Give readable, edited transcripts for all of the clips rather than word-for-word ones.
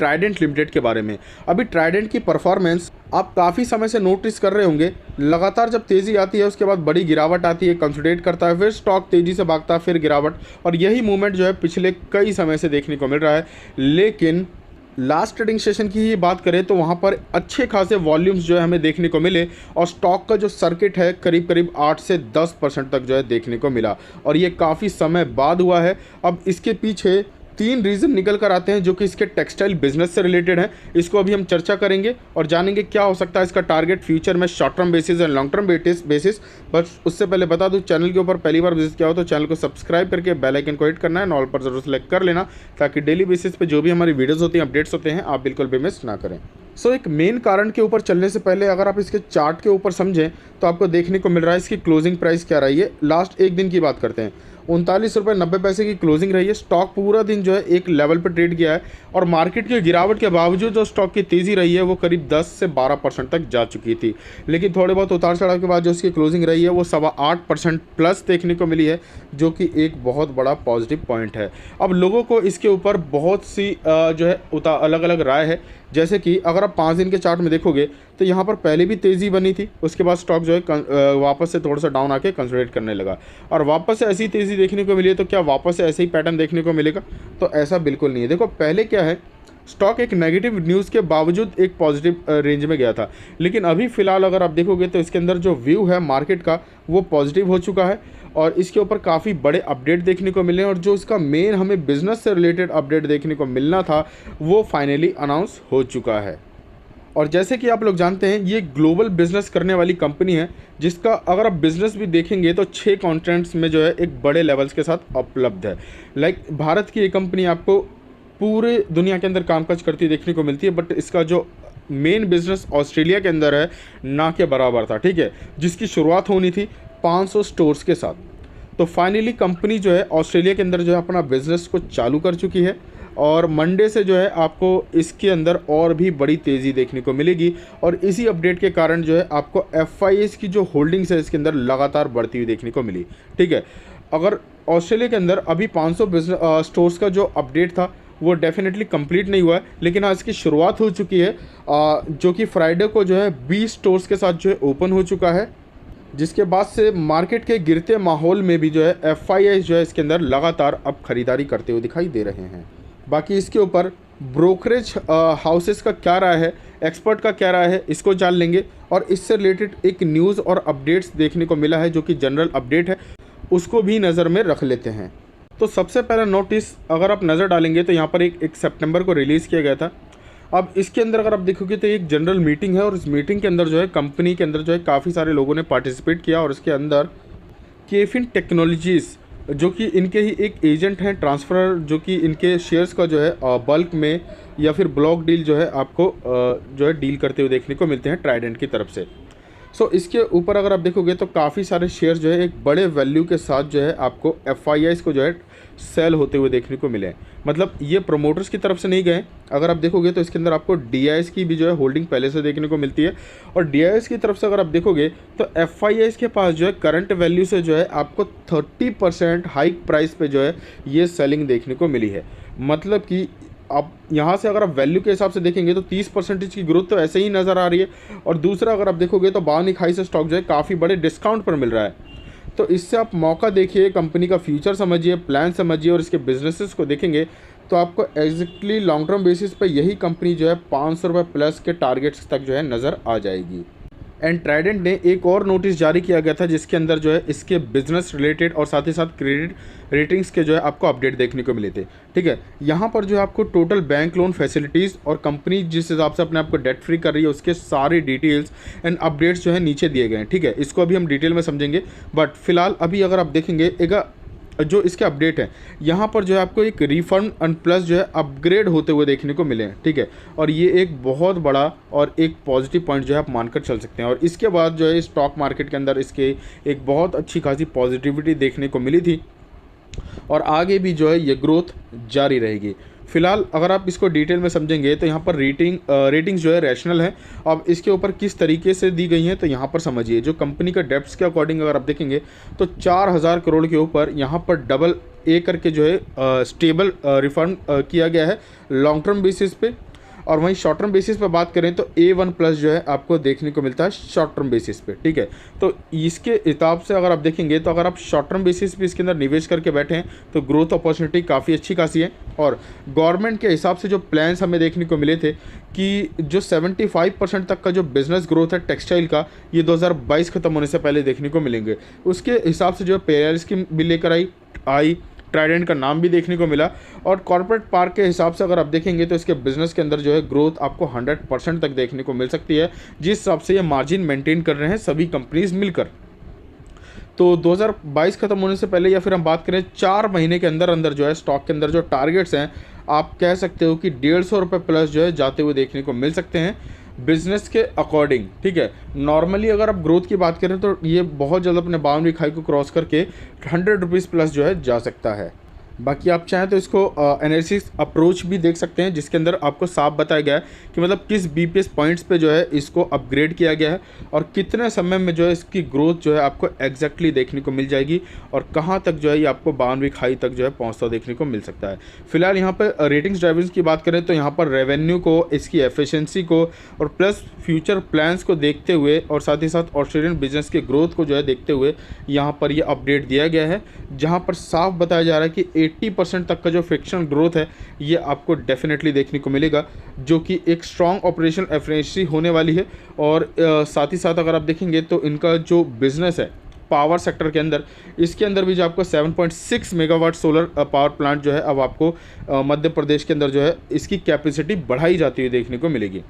Trident limited के बारे में। अभी ट्राइडेंट की परफॉर्मेंस आप काफ़ी समय से नोटिस कर रहे होंगे, लगातार जब तेज़ी आती है उसके बाद बड़ी गिरावट आती है, कंसोलिडेट करता है, फिर स्टॉक तेज़ी से भागता है, फिर गिरावट, और यही मूवमेंट जो है पिछले कई समय से देखने को मिल रहा है। लेकिन लास्ट ट्रेडिंग सेशन की ही बात करें तो वहाँ पर अच्छे खासे वॉल्यूम्स जो है हमें देखने को मिले, और स्टॉक का जो सर्किट है करीब करीब 8 से 10% तक जो है देखने को मिला, और ये काफ़ी समय बाद हुआ है। अब इसके पीछे 3 रीज़न निकल कर आते हैं जो कि इसके टेक्सटाइल बिजनेस से रिलेटेड हैं। इसको अभी हम चर्चा करेंगे और जानेंगे क्या हो सकता है इसका टारगेट फ्यूचर में, short term basis and long term basis. बस उससे पहले बता दूं, चैनल के ऊपर पहली बार विजिट किया हो तो चैनल को सब्सक्राइब करके बेल आइकन को हिट करना है, ऑल पर जरूर सेलेक्ट कर लेना, ताकि डेली बेसिस पे जो भी हमारी वीडियोज़ होती हैं, अपडेट्स होते हैं, आप बिल्कुल भी मिस ना करें। एक मेन कारण के ऊपर चलने से पहले अगर आप इसके चार्ट के ऊपर समझें तो आपको देखने को मिल रहा है इसकी क्लोजिंग प्राइस क्या रही है। लास्ट एक दिन की बात करते हैं, 39 रुपये 90 पैसे की क्लोजिंग रही है। स्टॉक पूरा दिन जो है एक लेवल पर ट्रेड किया है, और मार्केट की गिरावट के बावजूद जो स्टॉक की तेज़ी रही है वो करीब 10 से 12% तक जा चुकी थी। लेकिन थोड़े बहुत उतार चढ़ाव के बाद जो इसकी क्लोजिंग रही है वो 8.25% प्लस देखने को मिली है, जो कि एक बहुत बड़ा पॉजिटिव पॉइंट है। अब लोगों को इसके ऊपर बहुत सी जो है अलग अलग राय है। जैसे कि अगर आप 5 दिन के चार्ट में देखोगे तो यहाँ पर पहले भी तेज़ी बनी थी, उसके बाद स्टॉक जो है वापस से थोड़ा सा डाउन आके कंसोलिडेट करने लगा, और वापस से ऐसी तेज़ी देखने को मिली है। तो क्या वापस से ऐसे ही पैटर्न देखने को मिलेगा? तो ऐसा बिल्कुल नहीं है। देखो पहले क्या है, स्टॉक एक नेगेटिव न्यूज़ के बावजूद एक पॉजिटिव रेंज में गया था, लेकिन अभी फ़िलहाल अगर आप देखोगे तो इसके अंदर जो व्यू है मार्केट का वो पॉजिटिव हो चुका है, और इसके ऊपर काफ़ी बड़े अपडेट देखने को मिले हैं, और जो इसका मेन हमें बिजनेस से रिलेटेड अपडेट देखने को मिलना था वो फाइनली अनाउंस हो चुका है। और जैसे कि आप लोग जानते हैं ये ग्लोबल बिजनेस करने वाली कंपनी है, जिसका अगर आप बिज़नेस भी देखेंगे तो 6 कॉन्टिनेंट्स में जो है एक बड़े लेवल्स के साथ उपलब्ध है। भारत की ये कंपनी आपको पूरे दुनिया के अंदर कामकाज करती देखने को मिलती है, बट इसका जो मेन बिजनेस ऑस्ट्रेलिया के अंदर है ना के बराबर था, ठीक है, जिसकी शुरुआत होनी थी 500 स्टोर्स के साथ। तो फाइनली कंपनी जो है ऑस्ट्रेलिया के अंदर जो है अपना बिजनेस को चालू कर चुकी है, और मंडे से जो है आपको इसके अंदर और भी बड़ी तेज़ी देखने को मिलेगी, और इसी अपडेट के कारण जो है आपको FIS की जो होल्डिंग्स है इसके अंदर लगातार बढ़ती हुई देखने को मिली, ठीक है। अगर ऑस्ट्रेलिया के अंदर अभी 500 बिजनेस स्टोर्स का जो अपडेट था वो डेफिनेटली कंप्लीट नहीं हुआ है, लेकिन आज इसकी शुरुआत हो चुकी है, जो कि फ्राइडे को जो है 20 स्टोर्स के साथ जो है ओपन हो चुका है, जिसके बाद से मार्केट के गिरते माहौल में भी जो है FIS जो है इसके अंदर लगातार अब खरीदारी करते हुए दिखाई दे रहे हैं। बाकी इसके ऊपर ब्रोकरेज हाउसेस का क्या राय है, एक्सपर्ट का क्या राय है, इसको जान लेंगे, और इससे रिलेटेड एक न्यूज़ और अपडेट्स देखने को मिला है जो कि जनरल अपडेट है, उसको भी नज़र में रख लेते हैं। तो सबसे पहला नोटिस अगर आप नज़र डालेंगे तो यहाँ पर एक सितंबर को रिलीज़ किया गया था। अब इसके अंदर अगर आप देखोगे तो एक जनरल मीटिंग है, और इस मीटिंग के अंदर जो है कंपनी के अंदर जो है काफ़ी सारे लोगों ने पार्टिसिपेट किया, और इसके अंदर केफिन टेक्नोलॉजीज़ जो कि इनके ही एक एजेंट हैं ट्रांसफ़र, जो कि इनके शेयर्स का जो है बल्क में या फिर ब्लॉक डील जो है आपको जो है डील करते हुए देखने को मिलते हैं ट्राइडेंट की तरफ से। इसके ऊपर अगर आप देखोगे तो काफ़ी सारे शेयर्स जो है एक बड़े वैल्यू के साथ जो है आपको FIS को जो है सेल होते हुए देखने को मिले हैं। मतलब ये प्रोमोटर्स की तरफ से नहीं गए। अगर आप देखोगे तो इसके अंदर आपको DIS की भी जो है होल्डिंग पहले से देखने को मिलती है, और DIS की तरफ से अगर आप देखोगे तो FIS के पास जो है करंट वैल्यू से जो है आपको 30% हाइक प्राइस पे जो है ये सेलिंग देखने को मिली है। मतलब कि आप यहाँ से अगर आप वैल्यू के हिसाब से देखेंगे तो 30% की ग्रोथ तो ऐसे ही नज़र आ रही है, और दूसरा अगर आप देखोगे तो 52 से स्टॉक जो है काफ़ी बड़े डिस्काउंट पर मिल रहा है। तो इससे आप मौका देखिए, कंपनी का फ्यूचर समझिए, प्लान समझिए, और इसके बिजनेसेस को देखेंगे तो आपको एग्जैक्टली लॉन्ग टर्म बेसिस पे यही कंपनी जो है 500 रुपये प्लस के टारगेट्स तक जो है नज़र आ जाएगी। एंड ट्राइडेंट ने एक और नोटिस जारी किया गया था जिसके अंदर जो है इसके बिजनेस रिलेटेड और साथ ही साथ क्रेडिट रेटिंग्स के जो है आपको अपडेट देखने को मिले थे, ठीक है। यहाँ पर जो है आपको टोटल बैंक लोन फैसिलिटीज़ और कंपनी जिस हिसाब से अपने आपको डेट फ्री कर रही है उसके सारे डिटेल्स एंड अपडेट्स जो है नीचे दिए गए हैं, ठीक है। इसको अभी हम डिटेल में समझेंगे, बट फिलहाल अभी अगर आप देखेंगे जो इसके अपडेट है यहाँ पर जो है आपको एक रिफंड एंड प्लस जो है अपग्रेड होते हुए देखने को मिले हैं, ठीक है। और ये एक बहुत बड़ा और एक पॉजिटिव पॉइंट जो है आप मानकर चल सकते हैं। और इसके बाद जो है स्टॉक मार्केट के अंदर इसके एक बहुत अच्छी खासी पॉजिटिविटी देखने को मिली थी, और आगे भी जो है ये ग्रोथ जारी रहेगी। फिलहाल अगर आप इसको डिटेल में समझेंगे तो यहाँ पर रेटिंग्स जो है रैशनल है। अब इसके ऊपर किस तरीके से दी गई हैं तो यहाँ पर समझिए, जो कंपनी का डेप्ट्स के अकॉर्डिंग अगर आप देखेंगे तो 4000 करोड़ के ऊपर यहाँ पर डबल ए करके जो है स्टेबल रिफंड किया गया है लॉन्ग टर्म बेसिस पे। और वहीं शॉर्ट टर्म बेसिस पे बात करें तो A1+ जो है आपको देखने को मिलता है शॉर्ट टर्म बेसिस पे, ठीक है। तो इसके हिसाब से अगर आप देखेंगे तो अगर आप शॉर्ट टर्म बेसिस पे इसके अंदर निवेश करके बैठे हैं तो ग्रोथ अपॉर्चुनिटी काफ़ी अच्छी खासी है। और गवर्नमेंट के हिसाब से जो प्लान्स हमें देखने को मिले थे कि जो 75% तक का जो बिजनेस ग्रोथ है टेक्सटाइल का, ये 2022 खत्म होने से पहले देखने को मिलेंगे। उसके हिसाब से जो पेयर स्कीम भी लेकर आई ट्राइडेंट का नाम भी देखने को मिला। और कॉर्पोरेट पार्क के हिसाब से अगर आप देखेंगे तो इसके बिजनेस के अंदर जो है ग्रोथ आपको 100% तक देखने को मिल सकती है, जिस हिसाब से ये मार्जिन मेंटेन कर रहे हैं सभी कंपनीज मिलकर। तो 2022 खत्म होने से पहले या फिर हम बात करें 4 महीने के अंदर अंदर जो है स्टॉक के अंदर जो टारगेट्स हैं आप कह सकते हो कि 150 रुपये प्लस जो है जाते हुए देखने को मिल सकते हैं बिजनेस के अकॉर्डिंग, ठीक है। नॉर्मली अगर आप ग्रोथ की बात करें तो ये बहुत जल्द अपने बाउंड्री खाई को क्रॉस करके 100 रुपीज़ प्लस जो है जा सकता है। बाकी आप चाहें तो इसको एनालिसिस अप्रोच भी देख सकते हैं, जिसके अंदर आपको साफ बताया गया है कि मतलब किस BPS पॉइंट्स पे जो है इसको अपग्रेड किया गया है और कितने समय में जो है इसकी ग्रोथ जो है आपको एग्जैक्टली देखने को मिल जाएगी और कहाँ तक जो है ये आपको बाउंड्री खाई तक जो है पहुँचता देखने को मिल सकता है। फिलहाल यहाँ पर रेटिंग्स ड्राइवर्स की बात करें तो यहाँ पर रेवेन्यू को, इसकी एफिशिएंसी को और प्लस फ्यूचर प्लान्स को देखते हुए और साथ ही साथ ऑस्ट्रेलियन बिजनेस के ग्रोथ को जो है देखते हुए यहाँ पर ये अपडेट दिया गया है, जहाँ पर साफ बताया जा रहा है कि 80% तक का जो फ्रिक्शनल ग्रोथ है ये आपको डेफिनेटली देखने को मिलेगा, जो कि एक स्ट्रॉन्ग ऑपरेशनल एफिशिएंसी होने वाली है। और साथ ही साथ अगर आप देखेंगे तो इनका जो बिज़नेस है पावर सेक्टर के अंदर, इसके अंदर भी जो आपको 7.6 मेगावाट सोलर पावर प्लांट जो है अब आपको मध्य प्रदेश के अंदर जो है इसकी कैपेसिटी बढ़ाई जाती हुई देखने को मिलेगी।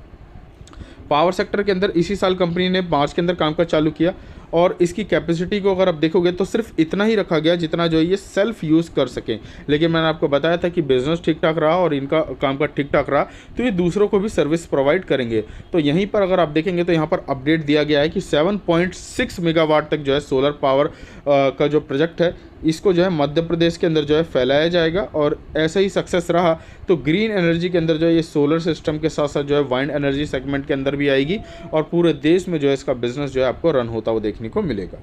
पावर सेक्टर के अंदर इसी साल कंपनी ने मार्च के अंदर कामकाज चालू किया और इसकी कैपेसिटी को अगर आप देखोगे तो सिर्फ इतना ही रखा गया जितना जो है ये सेल्फ यूज़ कर सकें। लेकिन मैंने आपको बताया था कि बिज़नेस ठीक ठाक रहा और इनका कामकाज ठीक ठाक रहा तो ये दूसरों को भी सर्विस प्रोवाइड करेंगे। तो यहीं पर अगर आप देखेंगे तो यहाँ पर अपडेट दिया गया है कि 7.6 मेगावाट तक जो है सोलर पावर का जो प्रोजेक्ट है इसको जो है मध्य प्रदेश के अंदर जो है फैलाया जाएगा। और ऐसा ही सक्सेस रहा तो ग्रीन एनर्जी के अंदर जो है ये सोलर सिस्टम के साथ साथ जो है वाइंड एनर्जी सेगमेंट के अंदर भी आएगी और पूरे देश में जो है इसका बिजनेस जो है आपको रन होता हुआ देखने को मिलेगा।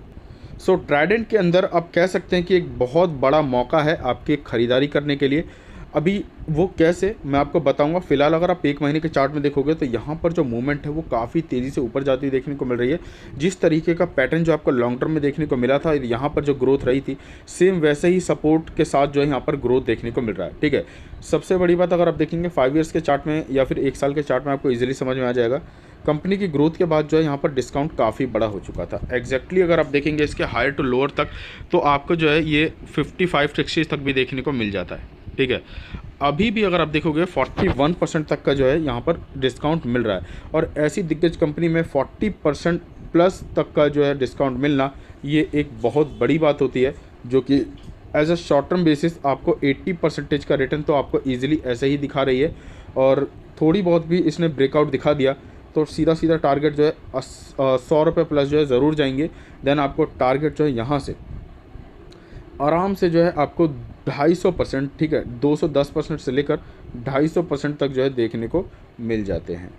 सो ट्राइडेंट के अंदर आप कह सकते हैं कि एक बहुत बड़ा मौका है आपकी खरीदारी करने के लिए। अभी वो कैसे मैं आपको बताऊंगा। फिलहाल अगर आप 1 महीने के चार्ट में देखोगे तो यहाँ पर जो मूवमेंट है वो काफ़ी तेज़ी से ऊपर जाती हुई देखने को मिल रही है। जिस तरीके का पैटर्न जो आपको लॉन्ग टर्म में देखने को मिला था यहाँ पर जो ग्रोथ रही थी सेम वैसे ही सपोर्ट के साथ जो है यहाँ पर ग्रोथ देखने को मिल रहा है, ठीक है। सबसे बड़ी बात अगर आप देखेंगे 5 ईयर्स के चार्ट में या फिर 1 साल के चार्ट में आपको ईजिली समझ में आ जाएगा कंपनी की ग्रोथ के बाद जो है यहाँ पर डिस्काउंट काफ़ी बड़ा हो चुका था। एग्जैक्टली अगर आप देखेंगे इसके हायर टू लोअर तक तो आपको जो है ये 55-60 तक भी देखने को मिल जाता है, ठीक है। अभी भी अगर आप देखोगे 41% तक का जो है यहाँ पर डिस्काउंट मिल रहा है और ऐसी दिग्गज कंपनी में 40% प्लस तक का जो है डिस्काउंट मिलना ये एक बहुत बड़ी बात होती है, जो कि as a short term basis आपको 80% का रिटर्न तो आपको ईजिली ऐसे ही दिखा रही है। और थोड़ी बहुत भी इसने ब्रेकआउट दिखा दिया तो सीधा सीधा टारगेट जो है 100 रुपये प्लस जो है ज़रूर जाएंगे। देन आपको टारगेट जो है यहाँ से आराम से जो है आपको 250%, ठीक है, 210% से लेकर 250% तक जो है देखने को मिल जाते हैं।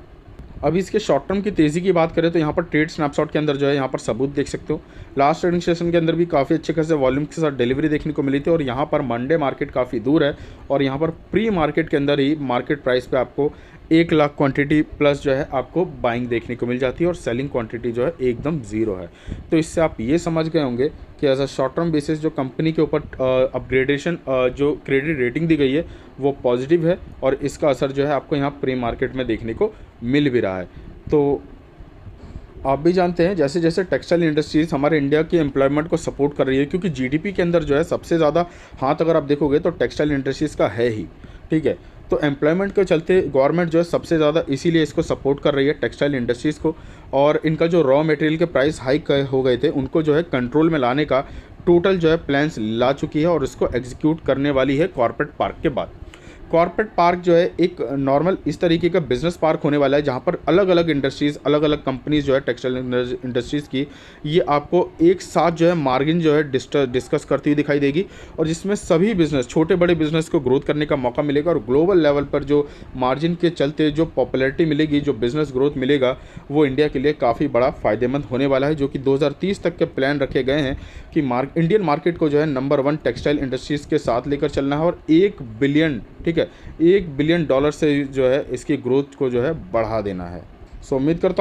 अभी इसके शॉर्ट टर्म की तेज़ी की बात करें तो यहाँ पर ट्रेड स्नैपशॉट के अंदर जो है यहाँ पर सबूत देख सकते हो। लास्ट ट्रेडिंग सेशन के अंदर भी काफ़ी अच्छे खासे वॉल्यूम के साथ डिलीवरी देखने को मिली थी और यहाँ पर मंडे मार्केट काफ़ी दूर है और यहाँ पर प्री मार्केट के अंदर ही मार्केट प्राइस पे आपको 1 लाख क्वांटिटी प्लस जो है आपको बाइंग देखने को मिल जाती है और सेलिंग क्वांटिटी जो है एकदम ज़ीरो है। तो इससे आप ये समझ गए होंगे कि as a short term basis जो कंपनी के ऊपर अपग्रेडेशन जो क्रेडिट रेटिंग दी गई है वो पॉजिटिव है और इसका असर जो है आपको यहाँ प्री मार्केट में देखने को मिल भी रहा है। तो आप भी जानते हैं जैसे जैसे टेक्सटाइल इंडस्ट्रीज़ हमारे इंडिया की एम्प्लॉयमेंट को सपोर्ट कर रही है, क्योंकि जीडीपी के अंदर जो है सबसे ज़्यादा हाथ अगर आप देखोगे तो टेक्सटाइल इंडस्ट्रीज़ का है ही, ठीक है। तो एम्प्लॉयमेंट के चलते गवर्नमेंट जो है सबसे ज़्यादा इसीलिए इसको सपोर्ट कर रही है टेक्सटाइल इंडस्ट्रीज़ को। और इनका जो रॉ मटेरियल के प्राइस हाइक हो गए थे उनको जो है कंट्रोल में लाने का टोटल जो है प्लान्स ला चुकी है और इसको एग्जीक्यूट करने वाली है कॉर्पोरेट पार्क के बाद। कॉर्पोरेट पार्क जो है एक नॉर्मल इस तरीके का बिजनेस पार्क होने वाला है जहाँ पर अलग अलग इंडस्ट्रीज़, अलग अलग कंपनीज जो है टेक्सटाइल इंडस्ट्रीज़ की ये आपको एक साथ जो है मार्जिन जो है डिस्कस करती हुई दिखाई देगी और जिसमें सभी बिजनेस, छोटे बड़े बिजनेस को ग्रोथ करने का मौका मिलेगा और ग्लोबल लेवल पर जो मार्जिन के चलते जो पॉपुलैरिटी मिलेगी, जो बिजनेस ग्रोथ मिलेगा वो इंडिया के लिए काफ़ी बड़ा फ़ायदेमंद होने वाला है। जो कि 2030 तक के प्लान रखे गए हैं कि इंडियन मार्केट को जो है नंबर 1 टेक्सटाइल इंडस्ट्रीज़ के साथ लेकर चलना है और 1 बिलियन, ठीक है, है, $1 बिलियन से जो है इसकी ग्रोथ को जो है बढ़ा देना है। सो उम्मीद करता हूँ